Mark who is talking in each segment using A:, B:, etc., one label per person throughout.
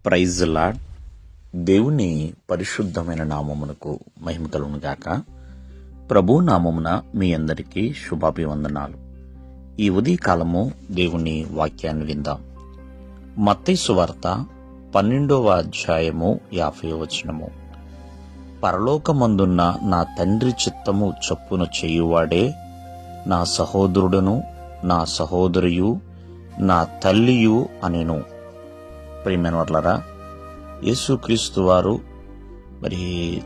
A: Praise lord. దేవుని పరిశుద్ధమైన నామమునకు మహిమ కలుగును గాక. ప్రభు నామమున మీ అందరికీ శుభాభివందనాలు. ఈ ఉదయకాలము దేవుని వాక్యాన్ని విందాం. మత్తయి సువార్త 12వ అధ్యాయము 50వ వచనము. పరలోకమందున్న నా తండ్రి చిత్తము చొప్పున చేయువాడే నా సహోదరుడును, నా సహోదరియు, నా తల్లియు అనెను. ప్రియమైన వారలారా, యేసుక్రీస్తు వారు మరి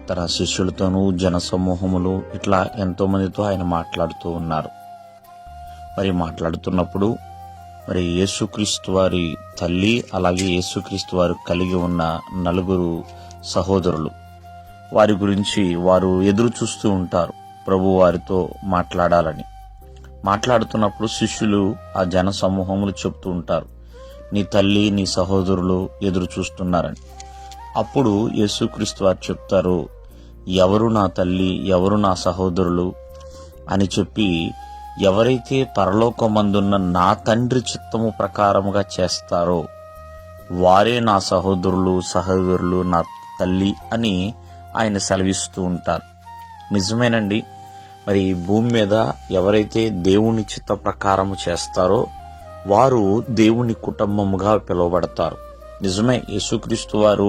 A: తన శిష్యులతోనూ జనసమూహములు ఇట్లా ఎంతో మందితో ఆయన మాట్లాడుతూ ఉన్నారు. మరి మాట్లాడుతున్నప్పుడు మరి యేసుక్రీస్తు వారి తల్లి, అలాగే యేసుక్రీస్తు వారు కలిగి ఉన్న 4 సహోదరులు, వారి గురించి వారు ఎదురు చూస్తూ ఉంటారు ప్రభు వారితో మాట్లాడాలని. మాట్లాడుతున్నప్పుడు శిష్యులు ఆ జన సమూహములు చెప్తూ ఉంటారు, నీ తల్లి, నీ సహోదరులు ఎదురు చూస్తున్నారని. అప్పుడు యేసుక్రీస్తు వారు చెప్తారు, ఎవరు నా తల్లి, ఎవరు నా సహోదరులు అని చెప్పి, ఎవరైతే పరలోకమందున్న నా తండ్రి చిత్తము ప్రకారముగా చేస్తారో వారే నా సహోదరులు, నా తల్లి అని ఆయన సెలవిస్తూ ఉంటారు. నిజమేనండి. మరి భూమి మీద ఎవరైతే దేవుని చిత్త ప్రకారము చేస్తారో వారు దేవుని కుటుంబముగా పిలువబడతారు. నిజమే, యేసుక్రీస్తు వారు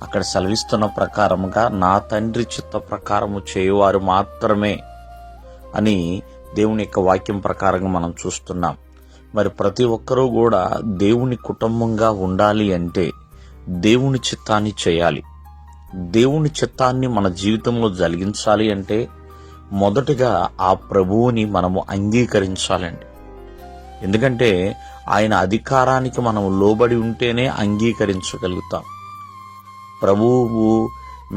A: అక్కడ సెలవిస్తున్న ప్రకారముగా నా తండ్రి చిత్త ప్రకారము చేయువారు మాత్రమే అని దేవుని యొక్క వాక్యం ప్రకారంగా మనం చూస్తున్నాం. మరి ప్రతి ఒక్కరూ కూడా దేవుని కుటుంబంగా ఉండాలి అంటే దేవుని చిత్తాన్ని చేయాలి. దేవుని చిత్తాన్ని మన జీవితంలో జరిగించాలి అంటే మొదటగా ఆ ప్రభువుని మనము అంగీకరించాలండి. ఎందుకంటే ఆయన అధికారానికి మనం లోబడి ఉంటేనే అంగీకరించగలుగుతాం. ప్రభువు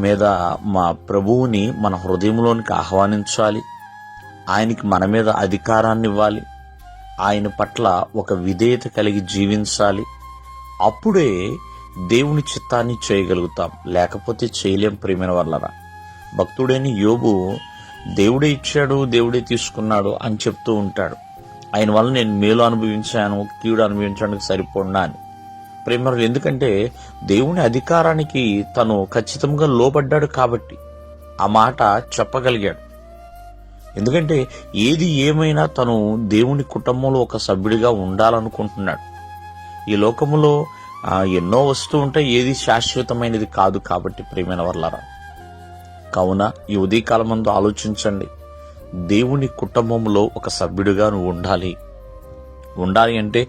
A: మీద మా ప్రభువుని మన హృదయంలోనికి ఆహ్వానించాలి. ఆయనకి మన మీద అధికారాన్ని ఇవ్వాలి. ఆయన పట్ల ఒక విధేయత కలిగి జీవించాలి. అప్పుడే దేవుని చిత్తాన్ని చేయగలుగుతాం, లేకపోతే చేయలేం. ప్రియమైన వాళ్ళరా, భక్తుడైన యోబు దేవుడే ఇచ్చాడు, దేవుడే తీసుకున్నాడు అని చెప్తూ ఉంటాడు. ఆయన వల్ల నేను మేలు అనుభవించాను, కీడు అనుభవించడానికి సరిపోడా అని. ప్రేమలు, ఎందుకంటే దేవుని అధికారానికి తను ఖచ్చితంగా లోబడ్డాడు కాబట్టి ఆ మాట చెప్పగలిగాడు. ఎందుకంటే ఏది ఏమైనా తను దేవుని కుటుంబంలో ఒక సభ్యుడిగా ఉండాలనుకుంటున్నాడు. ఈ లోకములో ఎన్నో వస్తూ ఉంటాయి, ఏది శాశ్వతమైనది కాదు. కాబట్టి ప్రియమైన వాళ్ళారా, కావున ఈ ఉదయకాలమందు ఆలోచించండి. దేవుని కుటుంబంలో ఒక సభ్యుడిగా నువ్వు ఉండాలి అంటే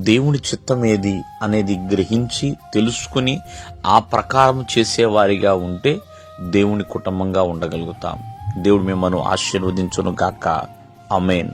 A: దేవుని చిత్తం ఏది అనేది గ్రహించి తెలుసుకుని ఆ ప్రకారం చేసేవారిగా ఉంటే దేవుని కుటుంబంగా ఉండగలుగుతాం. దేవుడు మిమ్మల్ని ఆశీర్వదించును గాక. ఆమేన్.